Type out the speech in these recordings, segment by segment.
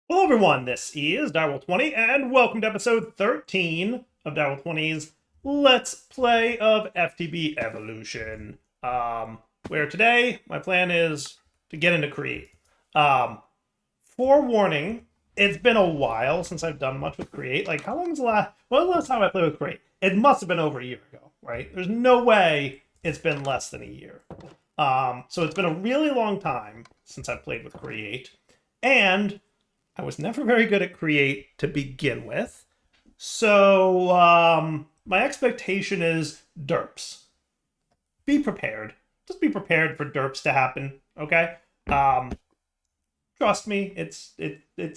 Hello everyone, this is Direwolf20 and welcome to episode 13 of Direwolf20's Let's Play of FTB Evolution. Where today my plan is to get into Create. Forewarning, it's been a while since I've done much with Create. Like, how long was when was the last time I played with Create? It must have been over a year ago, right? There's no way it's been less than a year. So it's been a really long time since I've played with Create. And I was never very good at Create to begin with. So my expectation is derps. Be prepared. Just be prepared for derps to happen, okay? Trust me, it's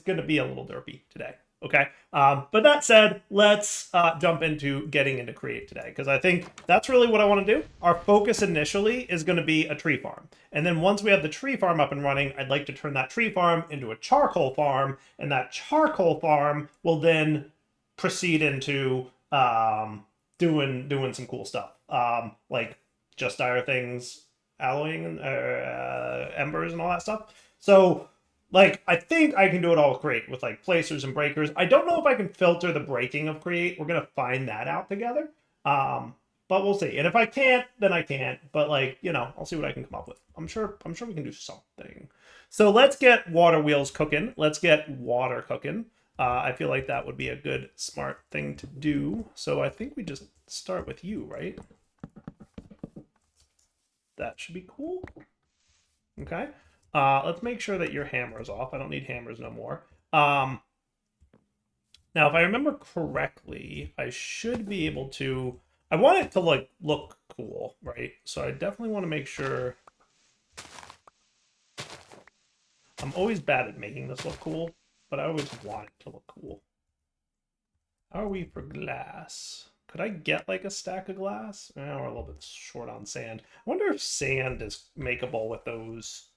gonna be a little derpy today, okay? But that said, let's jump into getting into Create today, because I think that's really what I want to do. Our focus initially is going to be a tree farm. And then once we have the tree farm up and running, I'd like to turn that tree farm into a charcoal farm, and that charcoal farm will then proceed into doing some cool stuff, like just dire things, alloying, and embers and all that stuff. So like, I think I can do it all with Create, with like placers and breakers. I don't know if I can filter the breaking of Create. We're gonna find that out together. But we'll see. And if I can't, then I can't. But like, I'll see what I can come up with. I'm sure we can do something. So let's get water wheels cooking. Let's get water cooking. I feel like that would be a good, smart thing to do. So I think we just start with you, right? That should be cool. Okay. Let's make sure that your hammer is off. I don't need hammers no more. Now, if I remember correctly, I should be able to... I want it to, like, look cool, right? So I definitely want to make sure... I'm always bad at making this look cool, but I always want it to look cool. How are we for glass? Could I get, like, a stack of glass? We're a little bit short on sand. I wonder if sand is makeable with those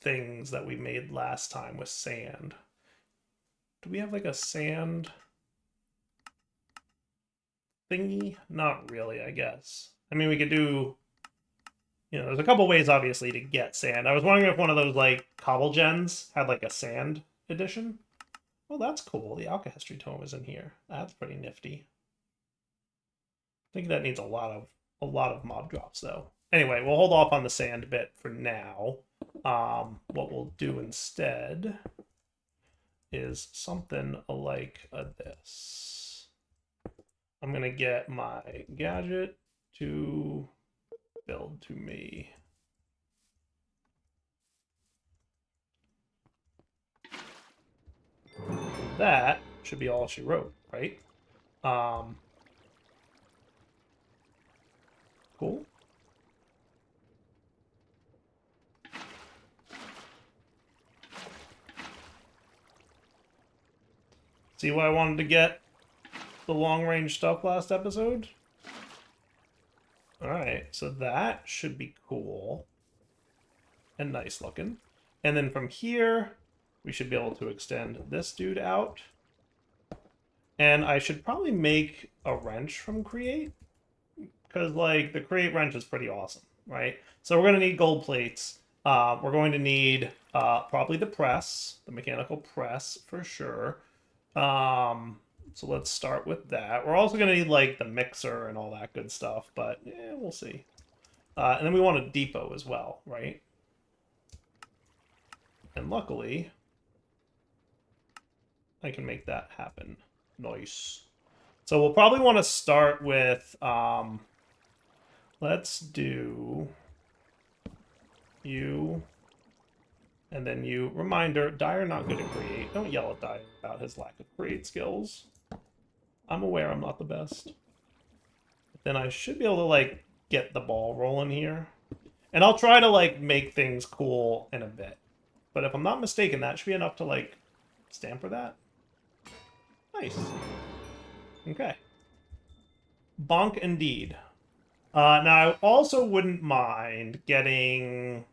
things that we made last time with sand. Do we have like a sand thingy? Not really, I guess. I mean, we could do, there's a couple ways obviously to get sand. I was wondering if one of those like cobble gens had like a sand edition. Well, that's cool. The alchemy tome is in here. That's pretty nifty. I think that needs a lot of mob drops though. Anyway, we'll hold off on the sand bit for now. What we'll do instead is something like this. I'm gonna get my gadget to build to me. That should be all she wrote, right? Cool. See why I wanted to get the long-range stuff last episode? Alright, so that should be cool. And nice looking. And then from here, we should be able to extend this dude out. And I should probably make a wrench from Create. Because, like, the Create wrench is pretty awesome, right? So we're going to need gold plates. We're going to need probably the press, the mechanical press for sure. So let's start with that. We're also going to need, like, the mixer and all that good stuff, but we'll see. And then we want a depot as well, right? And luckily, I can make that happen. Nice. So we'll probably want to start with, let's do you, and then you. Reminder, Dyer not good at Create. Don't yell at Dyer about his lack of Create skills. I'm aware I'm not the best. But then I should be able to, like, get the ball rolling here. And I'll try to, like, make things cool in a bit. But if I'm not mistaken, that should be enough to, like, stamp for that. Nice. Okay. Bonk indeed. Now, I also wouldn't mind getting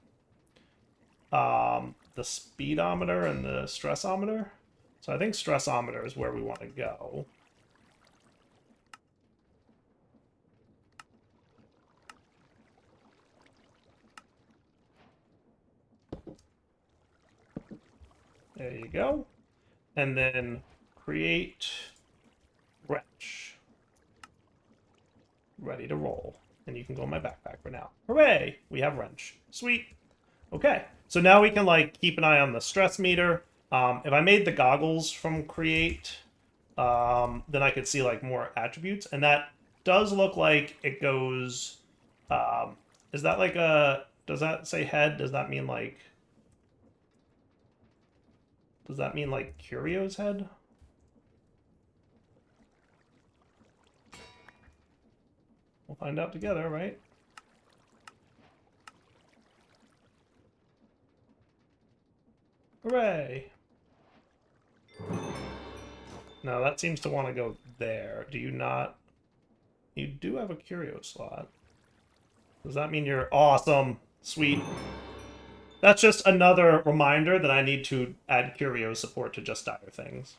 the speedometer and the stressometer. So I think stressometer is where we want to go. There you go. And then create wrench. Ready to roll. And you can go in my backpack for now. Hooray! We have wrench. Sweet. Okay. So now we can like keep an eye on the stress meter. If I made the goggles from create, then I could see like more attributes. And that does look like it goes. Is that like a? Does that say head? Does that mean like? Does that mean like Curio's head? We'll find out together, right? Hooray! No, that seems to want to go there. Do you not? You do have a curio slot. Does that mean you're awesome? Sweet. That's just another reminder that I need to add curio support to just dire things.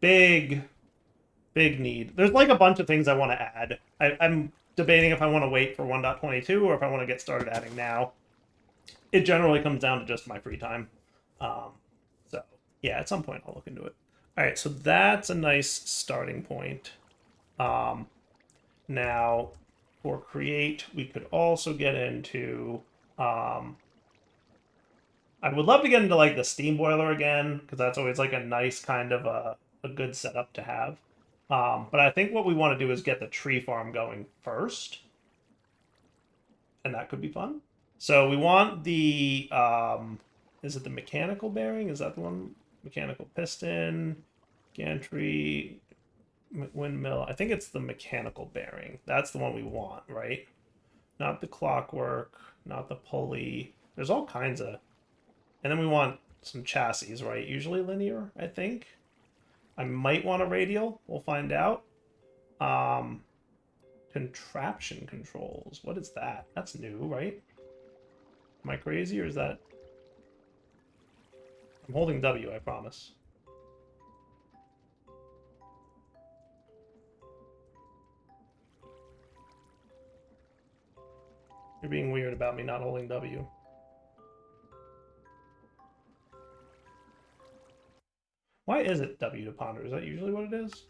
Big need. There's like a bunch of things I want to add. I'm debating if I want to wait for 1.22 or if I want to get started adding now. It generally comes down to just my free time. So, yeah, at some point I'll look into it. All right, so that's a nice starting point. Now, for create, we could also get into... I would love to get into, like, the steam boiler again, because that's always, like, a nice kind of a good setup to have. But I think what we want to do is get the tree farm going first. And that could be fun. So we want the... is it the mechanical bearing? Is that the one? Mechanical piston, gantry, windmill. I think it's the mechanical bearing. That's the one we want, right? Not the clockwork, not the pulley. There's all kinds of... And then we want some chassis, right? Usually linear, I think. I might want a radial. We'll find out. Contraption controls. What is that? That's new, right? Am I crazy, or is that... I'm holding W, I promise. You're being weird about me not holding W. Why is it W to ponder? Is that usually what it is?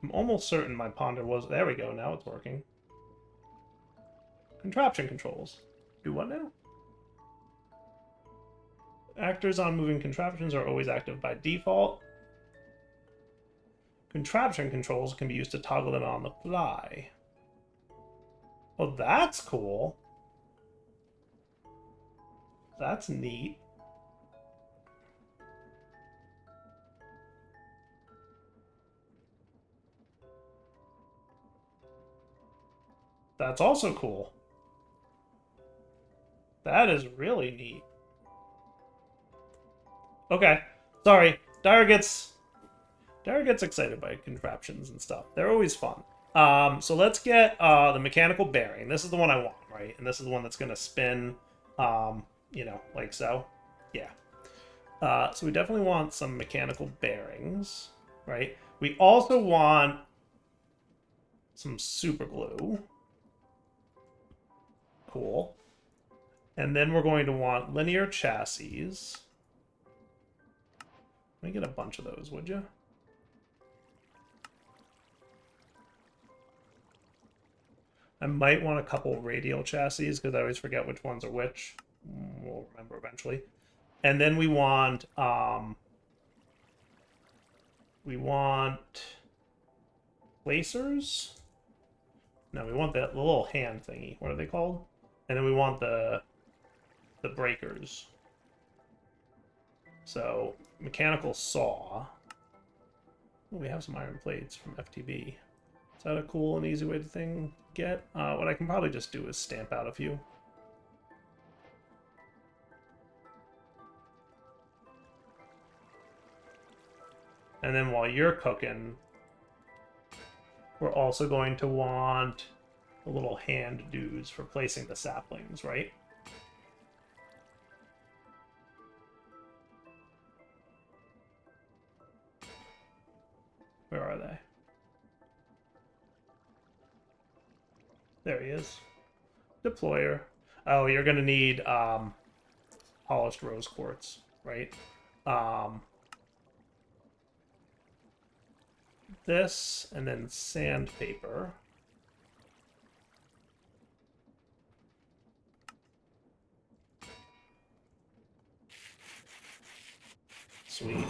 I'm almost certain my ponder was... There we go, now it's working. Contraption controls. Do what now? Actors on moving contraptions are always active by default. Contraption controls can be used to toggle them on the fly. Oh, that's cool. That's neat. That's also cool. That is really neat. Okay. Sorry. Dyer gets excited by contraptions and stuff. They're always fun. So let's get the mechanical bearing. This is the one I want, right? And this is the one that's going to spin, you know, like so. Yeah. So we definitely want some mechanical bearings, right? We also want some super glue. Cool. And then we're going to want linear chassis. Let me get a bunch of those, would you? I might want a couple radial chassis because I always forget which ones are which. We'll remember eventually. And then we want placers. No, we want that little hand thingy. What are they called? And then we want the breakers. So mechanical saw. Oh, we have some iron plates from FTB. Is that a cool and easy way to get? What I can probably just do is stamp out a few. And then while you're cooking, we're also going to want the little hand dudes for placing the saplings, right? Where are they? There he is. Deployer. Oh, you're gonna need polished rose quartz, right? This, and then sandpaper. Sweet.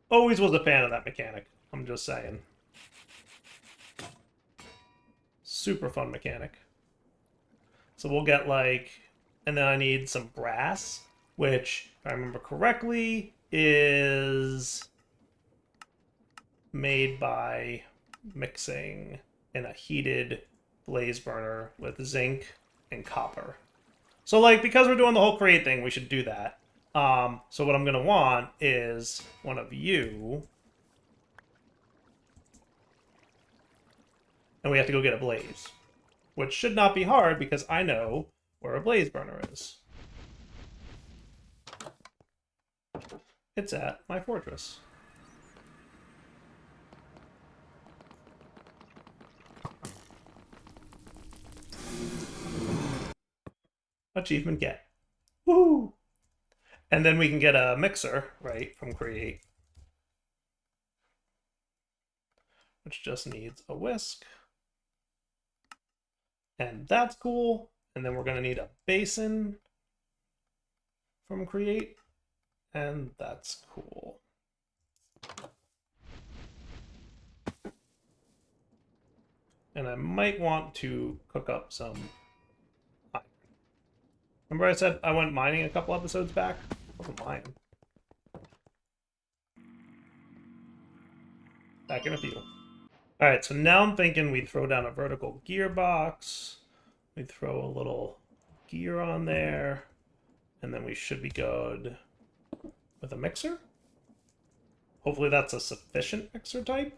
Always was a fan of that mechanic. I'm just saying. Super fun mechanic. So we'll get like, and then I need some brass, which, if I remember correctly, is made by mixing in a heated blaze burner with zinc and copper. So like, because we're doing the whole create thing, we should do that. So what I'm gonna want is one of you, and we have to go get a blaze, which should not be hard because I know where a blaze burner is. It's at my fortress. Achievement get. Woo! And then we can get a mixer, right, from create, which just needs a whisk. And that's cool. And then we're going to need a basin from create. And that's cool. And I might want to cook up some iron. Remember I said I went mining a couple episodes back? I wasn't lying. Back in a few. Alright, so now I'm thinking we throw down a vertical gearbox. We throw a little gear on there. And then we should be good with a mixer. Hopefully that's a sufficient mixer type.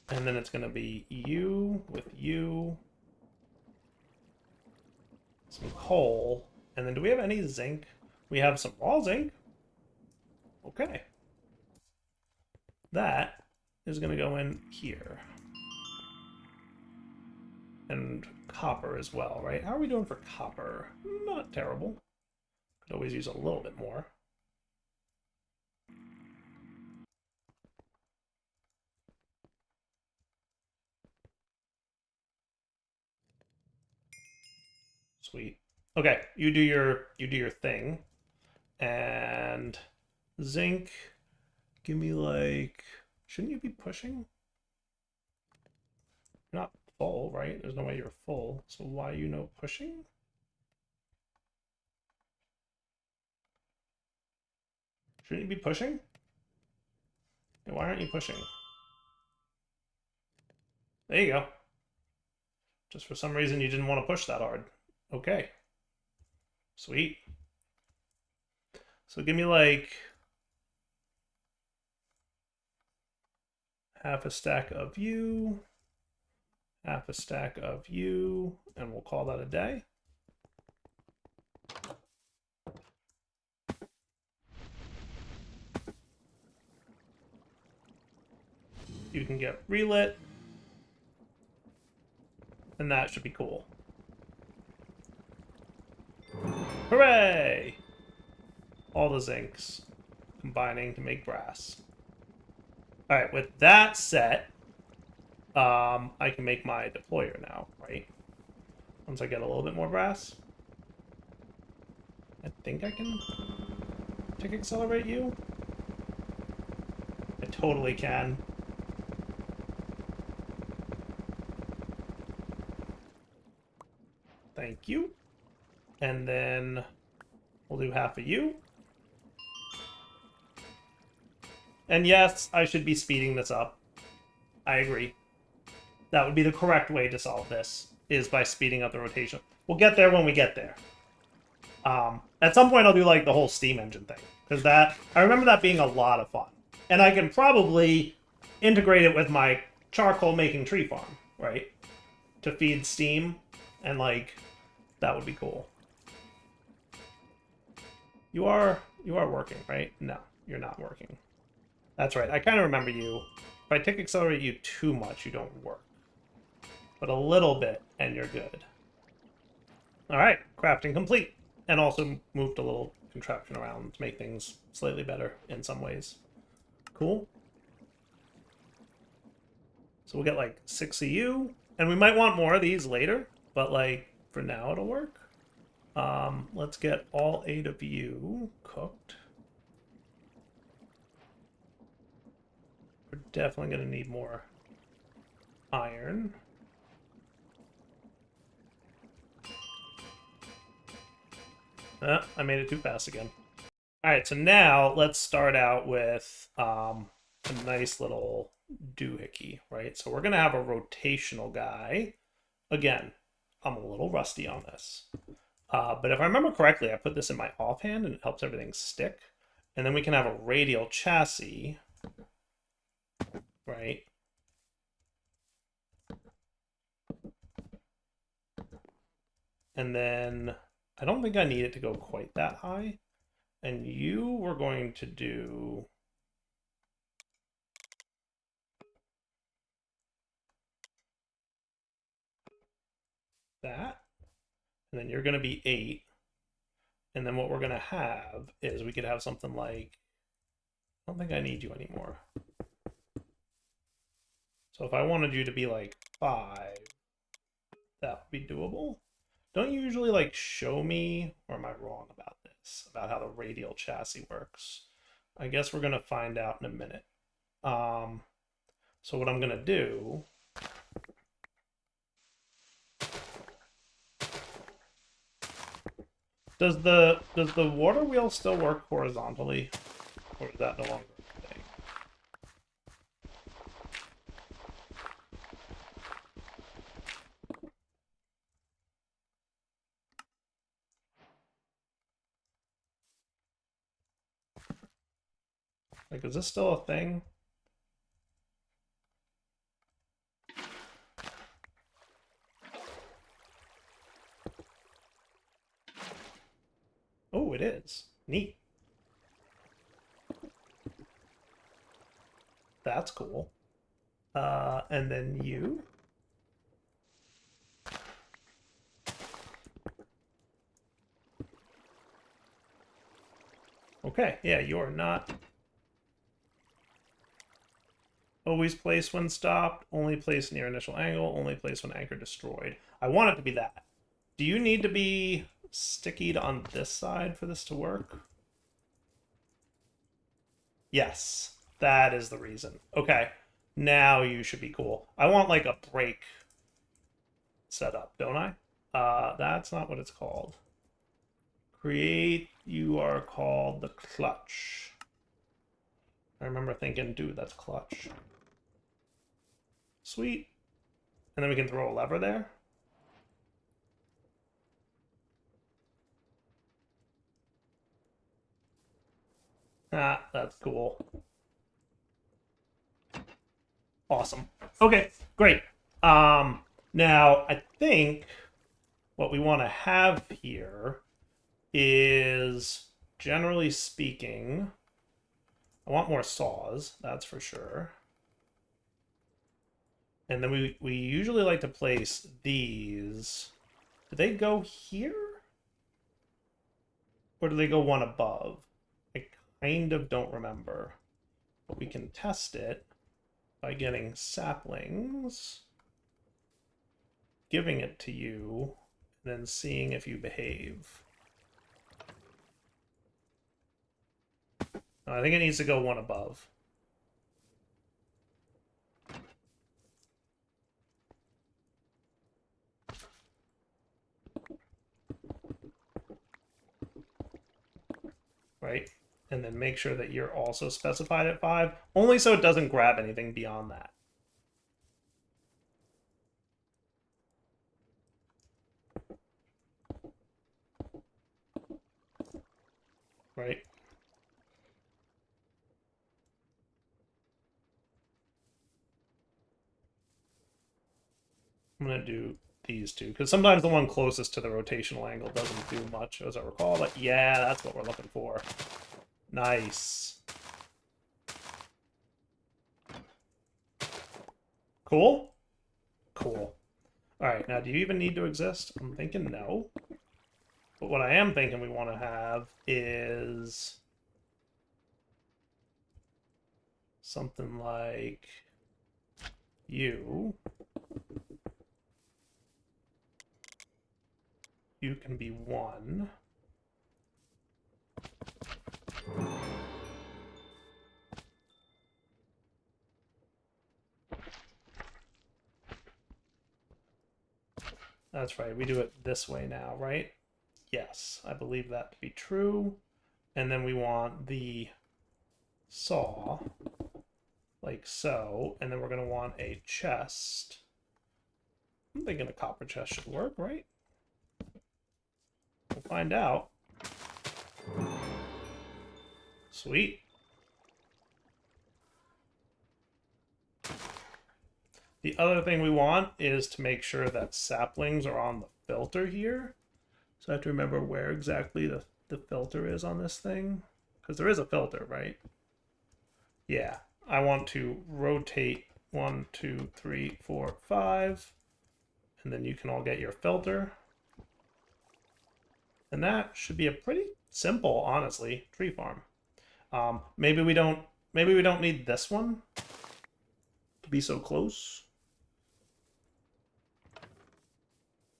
And then it's going to be you with you. Some coal. And then do we have any zinc? We have some raw zinc. Okay. That is going to go in here. And copper as well, right? How are we doing for copper? Not terrible. Could always use a little bit more. Sweet. Okay, you do your thing. And zinc, give me like, shouldn't you be pushing? You're not full, right? There's no way you're full. So why are you no pushing? Shouldn't you be pushing? Yeah, why aren't you pushing? There you go. Just for some reason you didn't want to push that hard. Okay. Sweet. So give me like half a stack of you, half a stack of you, and we'll call that a day. You can get relit, and that should be cool. Hooray! All the zincs combining to make brass. Alright, with that set, I can make my deployer now, right? Once I get a little bit more brass. I think I can tick accelerate you. I totally can. Thank you. And then we'll do half of you. And yes, I should be speeding this up. I agree. That would be the correct way to solve this, is by speeding up the rotation. We'll get there when we get there. At some point I'll do like the whole steam engine thing, because I remember that being a lot of fun. And I can probably integrate it with my charcoal making tree farm, right? To feed steam, and like, that would be cool. You are You are working, right? No, you're not working. That's right. I kind of remember you. If I tick accelerate you too much, you don't work. But a little bit, and you're good. All right, crafting complete. And also moved a little contraption around to make things slightly better in some ways. Cool. So we'll get like 6 of you. And we might want more of these later, but like for now it'll work. Let's get all 8 of you cooked. We're definitely going to need more iron. I made it too fast again. All right, so now let's start out with a nice little doohickey, right? So we're going to have a rotational guy. Again, I'm a little rusty on this. But if I remember correctly, I put this in my offhand and it helps everything stick. And then we can have a radial chassis, right? And then I don't think I need it to go quite that high. And you were going to do that. And then you're going to be 8. And then what we're going to have is we could have something like, I don't think I need you anymore. So if I wanted you to be like 5, that would be doable. Don't you usually like show me, or am I wrong about this, about how the radial chassis works? I guess we're going to find out in a minute. So what I'm going to do does the water wheel still work horizontally, or is that no longer a thing? Like, is this still a thing? Oh, it is. Neat. That's cool. And then you. Okay, yeah, you are not. Always place when stopped, only place near initial angle, only place when anchor destroyed. I want it to be that. Do you need to be stickied on this side for this to work? Yes, that is the reason. Okay, now you should be cool. I want like a brake setup, don't I? That's not what it's called. Create, you are called the clutch. I remember thinking, dude, that's clutch. Sweet. And then we can throw a lever there. Ah, that's cool. Awesome. Okay, great. Now I think what we want to have here is, generally speaking, I want more saws, that's for sure. And then we usually like to place these. Do they go here? Or do they go one above? I kind of don't remember. But we can test it by getting saplings, giving it to you, and then seeing if you behave. I think it needs to go one above. Right? And then make sure that you're also specified at 5, only so it doesn't grab anything beyond that. Right? I'm going to do these two, because sometimes the one closest to the rotational angle doesn't do much, as I recall. But yeah, that's what we're looking for. Nice. Cool? Cool. Alright, now do you even need to exist? I'm thinking no. But what I am thinking we want to have is something like you. You can be 1. That's right, we do it this way now, right? Yes, I believe that to be true. And then we want the saw, like so, and then we're going to want a chest. I'm thinking a copper chest should work, right? We'll find out. Sweet. The other thing we want is to make sure that saplings are on the filter here. So I have to remember where exactly the filter is on this thing. Because there is a filter, right? Yeah. I want to rotate 1, 2, 3, 4, 5. And then you can all get your filter. And that should be a pretty simple, honestly, tree farm. Maybe we don't need this one to be so close.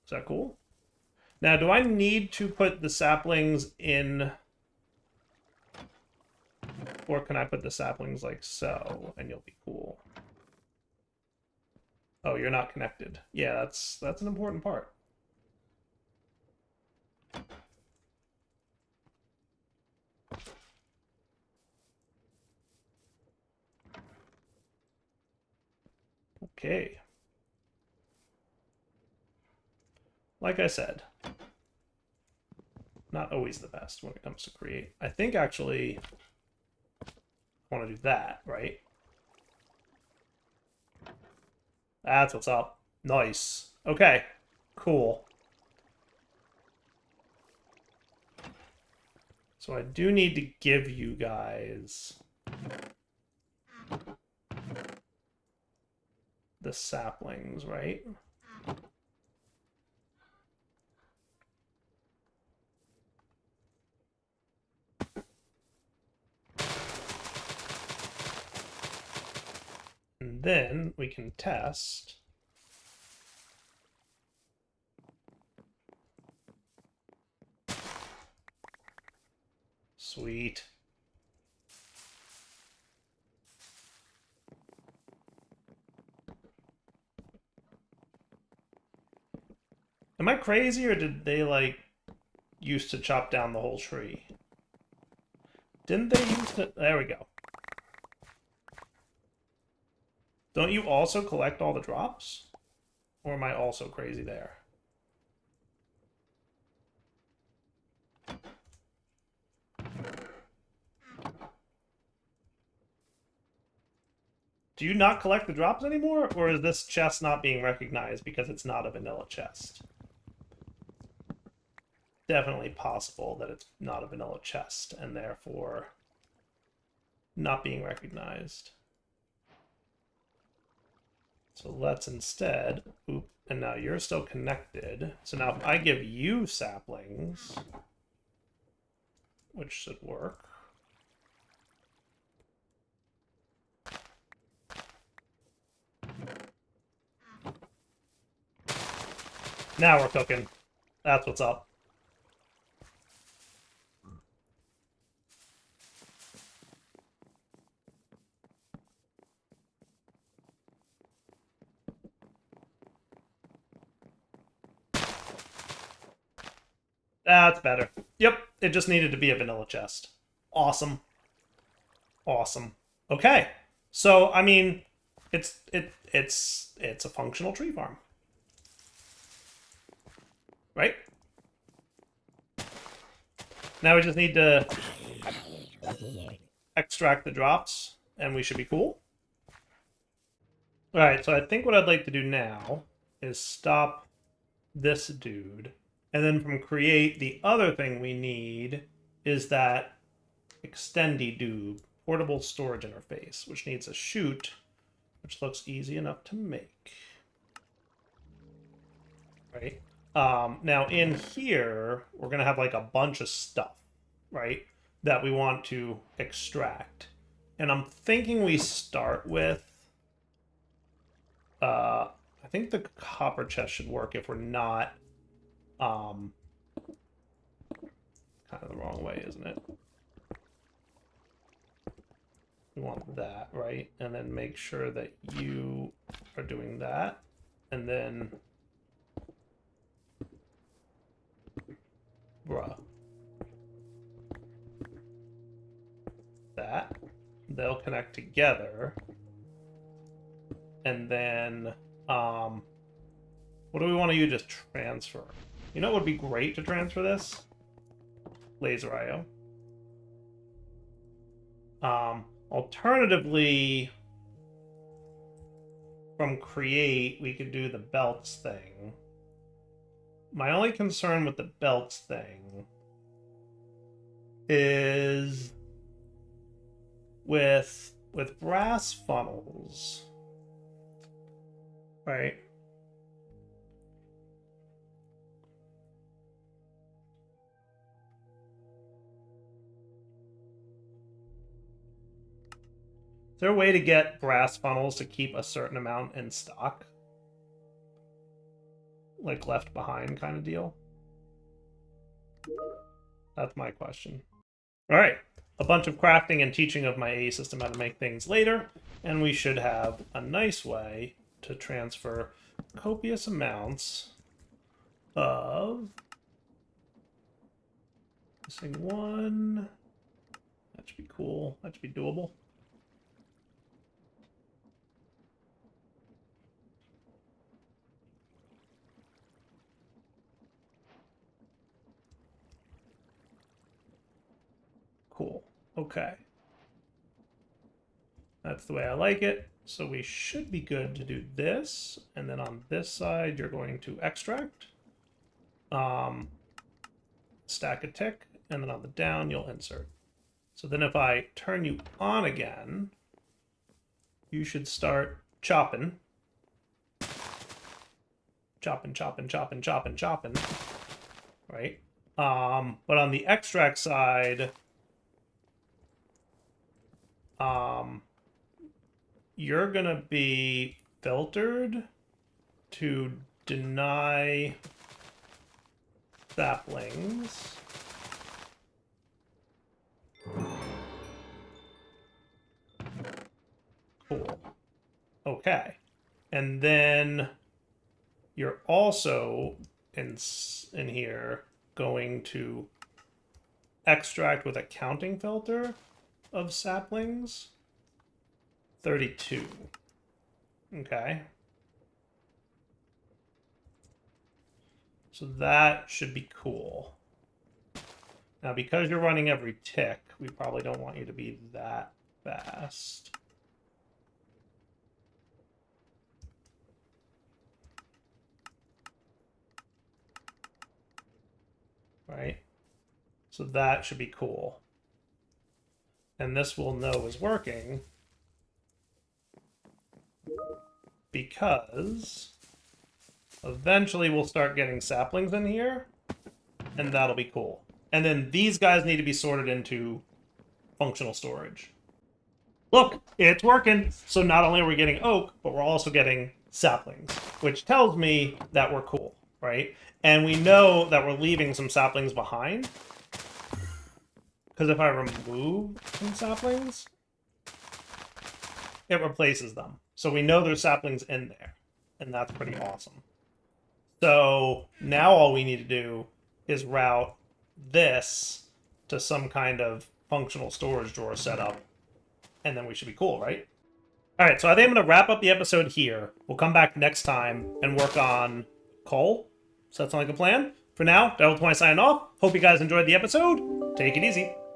Is that cool? Now, do I need to put the saplings in, or can I put the saplings like so, and you'll be cool? Oh, you're not connected. Yeah, that's an important part. Okay. Like I said, not always the best when it comes to create. I think actually I want to do that, right? That's what's up. Nice. Okay. Cool. So I do need to give you guys the saplings, right? And then we can test. Sweet. Am I crazy, or did they, like, used to chop down the whole tree? Didn't they used to... There we go. Don't you also collect all the drops? Or am I also crazy there? Do you not collect the drops anymore? Or is this chest not being recognized because it's not a vanilla chest? Definitely possible that it's not a vanilla chest and therefore not being recognized. So let's instead, oop, and now you're still connected. So now if I give you saplings, which should work. Now we're cooking. That's what's up. That's better. Yep, it just needed to be a vanilla chest. Awesome. Awesome. Okay. So, I mean, it's a functional tree farm. Right? Now we just need to extract the drops, and we should be cool. Alright, so I think what I'd like to do now is stop this dude. And then from create, the other thing we need is that extendy do portable storage interface, which needs a chute, which looks easy enough to make. Right? Now in here, we're going to have like a bunch of stuff, right, that we want to extract. And I'm thinking we start with, I think the copper chest should work if we're not, kind of the wrong way, isn't it? We want that, right? And then make sure that you are doing that. And then, that. They'll connect together. And then, what do we want to use to transfer? You know what would be great to transfer this? Laser IO. Alternatively, from create, we could do the belts thing. My only concern with the belts thing is with brass funnels, right? Is there a way to get brass funnels to keep a certain amount in stock? Like left behind kind of deal? That's my question. All right. A bunch of crafting and teaching of my AE system how to make things later, and we should have a nice way to transfer copious amounts of... Missing one. That should be cool. That should be doable. Cool. Okay. That's the way I like it. So we should be good to do this. And then on this side, you're going to extract. Stack a tick. And then on the down, you'll insert. So then if I turn you on again, you should start chopping. Chopping, chopping, chopping, chopping, chopping. Right? But on the extract side... you're gonna be filtered to deny saplings. Cool. Okay. And then you're also in here going to extract with a counting filter of saplings. 32. Okay. So that should be cool. Now, because you're running every tick, we probably don't want you to be that fast. Right? So that should be cool. And this we'll know is working because eventually we'll start getting saplings in here, and that'll be cool. And then these guys need to be sorted into functional storage. Look, it's working. So not only are we getting oak, but we're also getting saplings, which tells me that we're cool, right? And we know that we're leaving some saplings behind. Because if I remove some saplings, it replaces them. So we know there's saplings in there. And that's pretty awesome. So now all we need to do is route this to some kind of functional storage drawer setup. And then we should be cool, right? All right, so I think I'm going to wrap up the episode here. We'll come back next time and work on coal. Does that sound like a plan? For now, Devil20 signing off. Hope you guys enjoyed the episode. Take it easy.